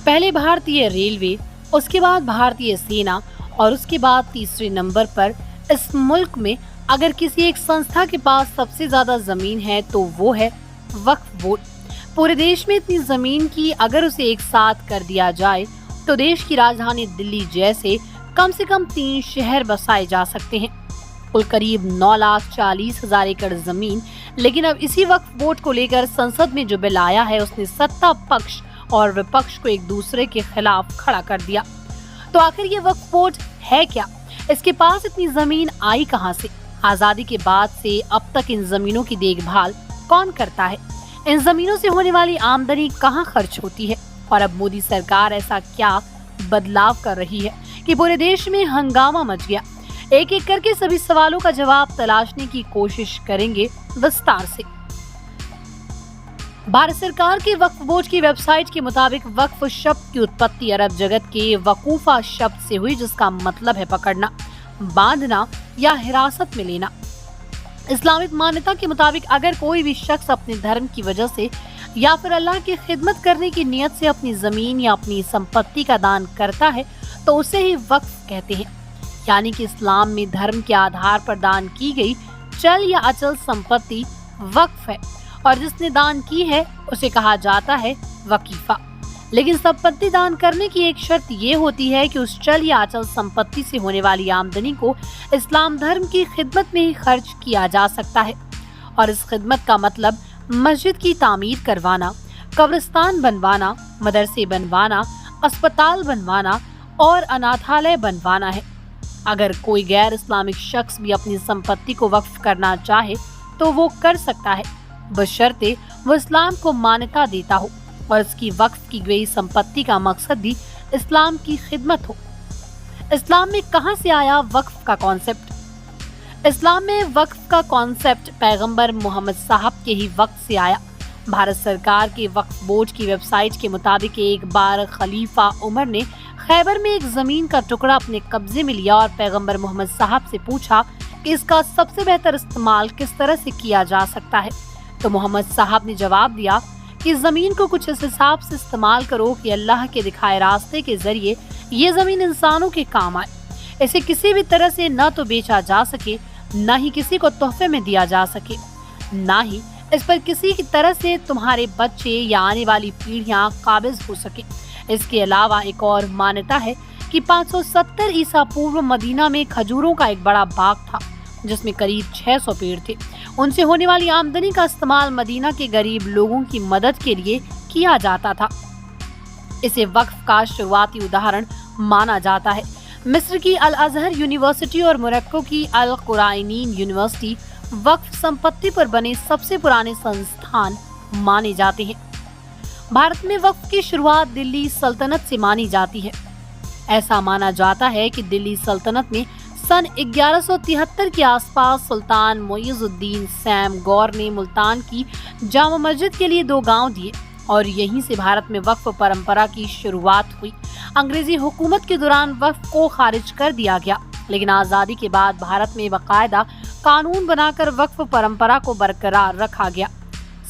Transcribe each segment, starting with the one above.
पहले भारतीय रेलवे, उसके बाद भारतीय सेना और उसके बाद तीसरे नंबर पर इस मुल्क में अगर किसी एक संस्था के पास सबसे ज्यादा जमीन है तो वो है वक्फ बोर्ड। पूरे देश में इतनी जमीन की अगर उसे एक साथ कर दिया जाए तो देश की राजधानी दिल्ली जैसे कम से कम 3 शहर बसाए जा सकते हैं। कुल करीब 9,40,000 एकड़ जमीन। लेकिन अब इसी वक्फ बोर्ड को लेकर संसद में जो बिल आया है उसने सत्ता पक्ष और विपक्ष को एक दूसरे के खिलाफ खड़ा कर दिया। तो आखिर ये वक्फ बोर्ड है क्या? इसके पास इतनी जमीन आई कहां से? आजादी के बाद से अब तक इन जमीनों की देखभाल कौन करता है? इन जमीनों से होने वाली आमदनी कहां खर्च होती है? और अब मोदी सरकार ऐसा क्या बदलाव कर रही है कि पूरे देश में हंगामा मच गया? एक एक करके सभी सवालों का जवाब तलाशने की कोशिश करेंगे विस्तार से। भारत सरकार के वक्फ बोर्ड की वेबसाइट के मुताबिक वक्फ शब्द की उत्पत्ति अरब जगत के वकूफा शब्द से हुई, जिसका मतलब है पकड़ना, बांधना या हिरासत में लेना। इस्लामिक मान्यता के मुताबिक अगर कोई भी शख्स अपने धर्म की वजह से या फिर अल्लाह की खिदमत करने की नियत से अपनी जमीन या अपनी संपत्ति का दान करता है तो उसे ही वक्फ कहते हैं। यानी कि इस्लाम में धर्म के आधार पर दान की गई चल या अचल संपत्ति वक्फ है और जिसने दान की है उसे कहा जाता है वकीफा। लेकिन संपत्ति दान करने की एक शर्त ये होती है कि उस चल या अचल संपत्ति से होने वाली आमदनी को इस्लाम धर्म की खिदमत में ही खर्च किया जा सकता है। और इस खिदमत का मतलब मस्जिद की तामीर करवाना, कब्रिस्तान बनवाना, मदरसे बनवाना, अस्पताल बनवाना और अनाथालय बनवाना है। अगर कोई गैर इस्लामिक शख्स भी अपनी संपत्ति को वक्फ करना चाहे तो वो कर सकता है, बशर्ते वो इस्लाम को मान्यता देता हो और इसकी वक्फ की गई संपत्ति का मकसद भी इस्लाम की खिदमत हो। इस्लाम में कहां से आया वक्फ का कॉन्सेप्ट? इस्लाम में वक्फ का कॉन्सेप्ट पैगंबर मोहम्मद साहब के ही वक्त से आया। भारत सरकार के वक्फ बोर्ड की वेबसाइट के मुताबिक एक बार खलीफा उमर ने खैबर में एक जमीन का टुकड़ा अपने कब्जे में लिया और पैगंबर मोहम्मद साहब से पूछा कि इसका सबसे बेहतर इस्तेमाल किस तरह से किया जा सकता है। तो मोहम्मद साहब ने जवाब दिया कि जमीन को कुछ इस हिसाब से इस्तेमाल करो कि अल्लाह के दिखाए रास्ते के जरिए ये जमीन इंसानों के काम आए। इसे किसी भी तरह से न तो बेचा जा सके, न ही किसी को तोहफे में दिया जा सके, न ही इस पर किसी की तरह से तुम्हारे बच्चे या आने वाली पीढ़ियां काबिज हो सके। इसके अलावा एक और मान्यता है कि 570 ईसा पूर्व मदीना में खजूरों का एक बड़ा बाग था जिसमें करीब 600 पेड़ थे। उनसे होने वाली आमदनी का इस्तेमाल मदीना के गरीब लोगों की मदद के लिए किया जाता था। इसे वक्फ का शुरुआती उदाहरण माना जाता है। मिस्र की अल अजहर यूनिवर्सिटी और मोरक्को की अल कुराइनीन यूनिवर्सिटी वक्फ संपत्ति पर बने सबसे पुराने संस्थान माने जाते हैं। भारत में वक्फ की शुरुआत दिल्ली सल्तनत से मानी जाती है। ऐसा माना जाता है कि दिल्ली सल्तनत में सन 1173 के आसपास सुल्तान मुइजुद्दीन सैम गौर ने मुल्तान की जामा मस्जिद के लिए 2 गांव दिए और यहीं से भारत में वक्फ परंपरा की शुरुआत हुई। अंग्रेजी हुकूमत के दौरान वक्फ को खारिज कर दिया गया, लेकिन आजादी के बाद भारत में बाकायदा कानून बनाकर वक्फ परंपरा को बरकरार रखा गया।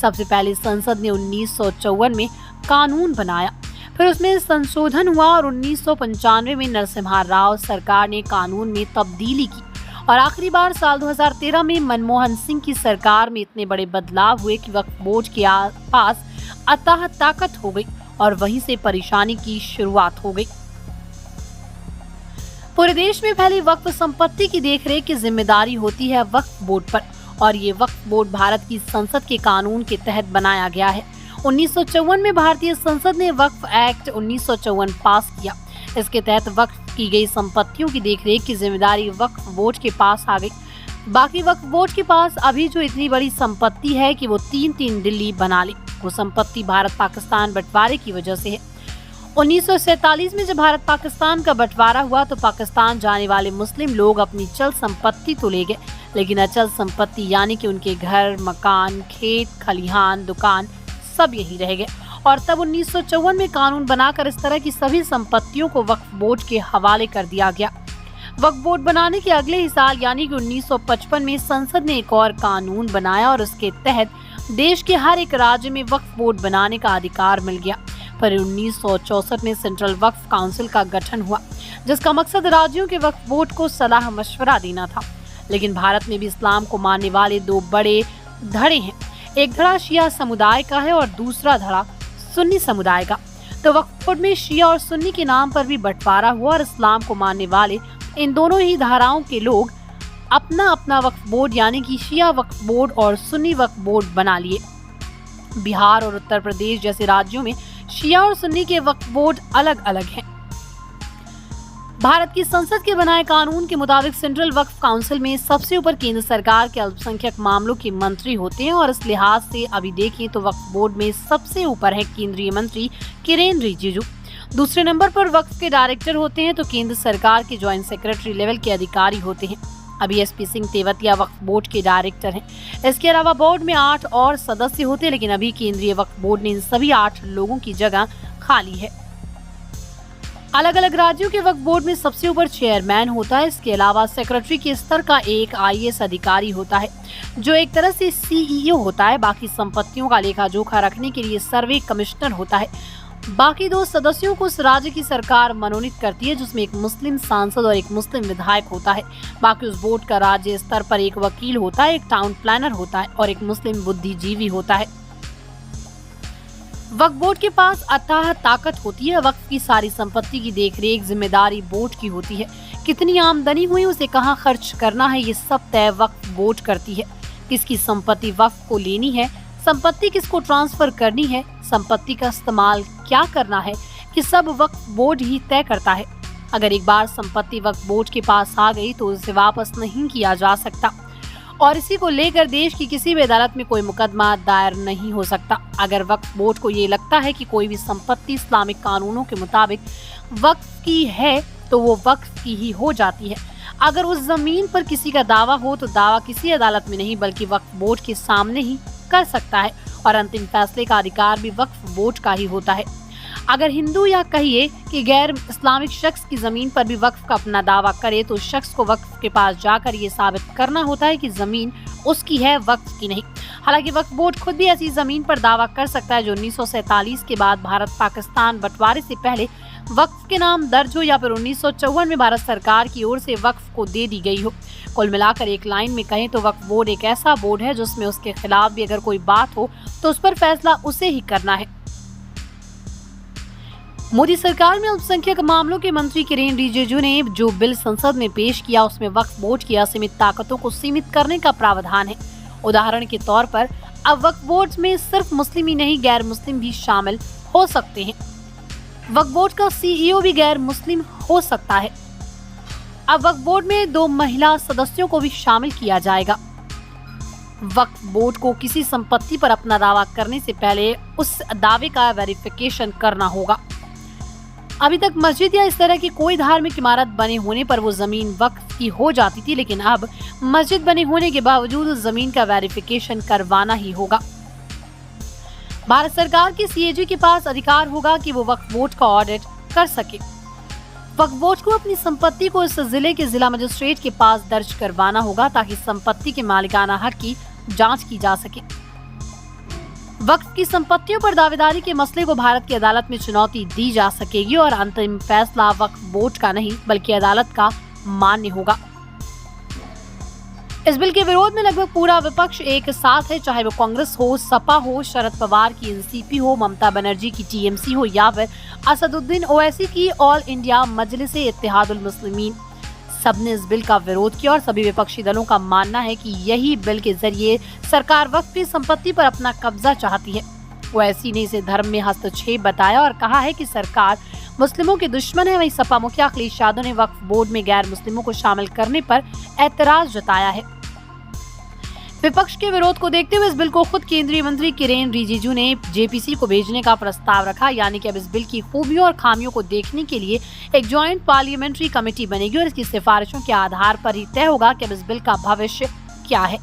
सबसे पहले संसद ने 1954 में कानून बनाया, फिर उसमें संशोधन हुआ और 1995 में नरसिम्हा राव सरकार ने कानून में तब्दीली की और आखिरी बार साल 2013 में मनमोहन सिंह की सरकार में इतने बड़े बदलाव हुए कि वक्फ बोर्ड के पास अथाह ताकत हो गई और वहीं से परेशानी की शुरुआत हो गई। पूरे देश में फैली वक्फ संपत्ति की देखरेख की जिम्मेदारी होती है वक्फ बोर्ड पर और ये वक्फ बोर्ड भारत की संसद के कानून के तहत बनाया गया है। 1954 में भारतीय संसद ने वक्फ एक्ट 1954 पास किया। इसके तहत वक्फ की गई संपत्तियों की देखरेख की जिम्मेदारी वक्फ बोर्ड के पास आ गई। बाकी वक्फ बोर्ड के पास अभी जो इतनी बड़ी संपत्ति है कि वो 3-3 दिल्ली बना ले, वो संपत्ति भारत पाकिस्तान बंटवारे की वजह से है। 1947 में जब भारत पाकिस्तान का बंटवारा हुआ तो पाकिस्तान जाने वाले मुस्लिम लोग अपनी चल संपत्ति तो ले गए, लेकिन अचल संपत्ति यानी कि उनके घर, मकान, खेत, खलिहान, दुकान सब यही रह गए। और तब 1954 में कानून बनाकर इस तरह की सभी संपत्तियों को वक्फ बोर्ड के हवाले कर दिया गया। वक्फ बोर्ड बनाने के अगले ही साल यानी कि 1955 में संसद ने एक और कानून बनाया और उसके तहत देश के हर एक राज्य में वक्फ बोर्ड बनाने का अधिकार मिल गया। पर 1964 में सेंट्रल वक्फ काउंसिल का गठन हुआ, जिसका मकसद राज्यों के वक्फ बोर्ड को सलाह मशवरा देना था। लेकिन भारत में भी इस्लाम को मानने वाले दो बड़े धड़े हैं। एक धड़ा शिया समुदाय का है और दूसरा धड़ा सुन्नी समुदाय का। तो वक्फ बोर्ड में शिया और सुन्नी के नाम पर भी बंटवारा हुआ और इस्लाम को मानने वाले इन दोनों ही धाराओं के लोग अपना अपना वक्फ बोर्ड यानी कि शिया वक्फ बोर्ड और सुन्नी वक्फ बोर्ड बना लिए। बिहार और उत्तर प्रदेश जैसे राज्यों में शिया और सुन्नी के वक्फ बोर्ड अलग अलग हैं। भारत की संसद के बनाए कानून के मुताबिक सेंट्रल वक्फ काउंसिल में सबसे ऊपर केंद्र सरकार के अल्पसंख्यक मामलों के मंत्री होते हैं और इस लिहाज से अभी देखें तो वक्फ बोर्ड में सबसे ऊपर है केंद्रीय मंत्री किरेन रिजिजू। दूसरे नंबर पर वक्फ के डायरेक्टर होते हैं तो केंद्र सरकार के ज्वाइंट सेक्रेटरी लेवल के अधिकारी होते हैं। अभी एसपी सिंह तेवतिया वक्फ बोर्ड के डायरेक्टर हैं। इसके अलावा बोर्ड में 8 और सदस्य होते हैं, लेकिन अभी केंद्रीय वक्फ बोर्ड ने इन सभी 8 लोगों की जगह खाली है। अलग अलग राज्यों के वक्फ बोर्ड में सबसे ऊपर चेयरमैन होता है। इसके अलावा सेक्रेटरी के स्तर का एक आईएएस अधिकारी होता है जो एक तरह से सीईओ होता है। बाकी संपत्तियों का लेखा जोखा रखने के लिए सर्वे कमिश्नर होता है। बाकी 2 सदस्यों को उस राज्य की सरकार मनोनीत करती है, जिसमें एक मुस्लिम सांसद और एक मुस्लिम विधायक होता है। बाकी उस बोर्ड का राज्य स्तर पर एक वकील होता है, एक टाउन प्लानर होता है और एक मुस्लिम बुद्धिजीवी होता है। वक्फ बोर्ड के पास अथाह ताकत होती है। वक्फ की सारी संपत्ति की देखरेख जिम्मेदारी बोर्ड की होती है। कितनी आमदनी हुई, उसे कहाँ खर्च करना है, ये सब तय वक्फ बोर्ड करती है। किसकी संपत्ति वक्फ को लेनी है, संपत्ति किसको ट्रांसफर करनी है, संपत्ति का इस्तेमाल क्या करना है, कि सब वक्फ बोर्ड ही तय करता है। अगर एक बार संपत्ति वक्फ बोर्ड के पास आ गई तो उसे वापस नहीं किया जा सकता और इसी को लेकर देश की किसी भी अदालत में कोई मुकदमा दायर नहीं हो सकता। अगर वक्फ बोर्ड को ये लगता है कि कोई भी संपत्ति इस्लामिक कानूनों के मुताबिक वक्फ की है तो वो वक्फ की ही हो जाती है। अगर उस जमीन पर किसी का दावा हो तो दावा किसी अदालत में नहीं बल्कि वक्फ बोर्ड के सामने ही कर सकता है और अंतिम फैसले का अधिकार भी वक्फ बोर्ड का ही होता है। अगर हिंदू या कहिए कि गैर इस्लामिक शख्स की जमीन पर भी वक्फ का अपना दावा करे तो शख्स को वक्फ के पास जाकर ये साबित करना होता है कि जमीन उसकी है, वक्फ की नहीं। हालांकि वक्फ बोर्ड खुद भी ऐसी जमीन पर दावा कर सकता है जो 1947 के बाद भारत पाकिस्तान बंटवारे से पहले वक्फ के नाम दर्ज हो या फिर 1954 में भारत सरकार की ओर से वक्फ को दे दी गई हो। कुल मिलाकर एक लाइन में कहें तो वक्फ बोर्ड एक ऐसा बोर्ड है जिसमें उसके खिलाफ भी अगर कोई बात हो तो उस पर फैसला उसे ही करना है। मोदी सरकार में अल्पसंख्यक मामलों के मंत्री किरेन रिजिजू ने जो बिल संसद में पेश किया उसमें वक्फ बोर्ड की असीमित ताकतों को सीमित करने का प्रावधान है। उदाहरण के तौर पर अब वक्फ बोर्ड में सिर्फ मुस्लिम ही नहीं गैर मुस्लिम भी शामिल हो सकते हैं। वक्फ बोर्ड का सीईओ भी गैर मुस्लिम हो सकता है। अब वक्फ बोर्ड में 2 महिला सदस्यों को भी शामिल किया जाएगा। वक्फ बोर्ड को किसी संपत्ति पर अपना दावा करने से पहले उस दावे का वेरिफिकेशन करना होगा। अभी तक मस्जिद या इस तरह की कोई धार्मिक इमारत बने होने पर वो जमीन वक्फ की हो जाती थी, लेकिन अब मस्जिद बने होने के बावजूद उस जमीन का वेरिफिकेशन करवाना ही होगा। भारत सरकार की सीएजी के पास अधिकार होगा कि वो वक्फ बोर्ड का ऑडिट कर सके। वक्फ बोर्ड को अपनी संपत्ति को इस जिले के जिला मजिस्ट्रेट के पास दर्ज करवाना होगा ताकि संपत्ति के मालिकाना हक की जांच की जा सके। वक्फ की संपत्तियों पर दावेदारी के मसले को भारत की अदालत में चुनौती दी जा सकेगी और अंतिम फैसला वक्फ बोर्ड का नहीं बल्कि अदालत का मान्य होगा। इस बिल के विरोध में लगभग पूरा विपक्ष एक साथ है, चाहे वो कांग्रेस हो, सपा हो, शरद पवार की एनसीपी हो, ममता बनर्जी की टीएमसी हो या फिर असदुद्दीन ओवैसी की ऑल इंडिया मजलिसे इत्तेहादुल मुस्लिमीन। सबने इस बिल का विरोध किया और सभी विपक्षी दलों का मानना है कि यही बिल के जरिए सरकार वक्फ की संपत्ति पर अपना कब्जा चाहती है। ओवैसी ने इसे धर्म में हस्तक्षेप बताया और कहा है कि सरकार मुस्लिमों के दुश्मन है। वहीं सपा मुखिया अखिलेश यादव ने वक्फ बोर्ड में गैर मुस्लिमों को शामिल करने पर ऐतराज जताया है। विपक्ष के विरोध को देखते हुए इस बिल को खुद केंद्रीय मंत्री किरेन रिजिजू ने जेपीसी को भेजने का प्रस्ताव रखा, यानी कि अब इस बिल की खूबियों और खामियों को देखने के लिए एक ज्वाइंट पार्लियामेंट्री कमेटी बनेगी और इसकी सिफारिशों के आधार पर ही तय होगा कि अब इस बिल का भविष्य क्या है।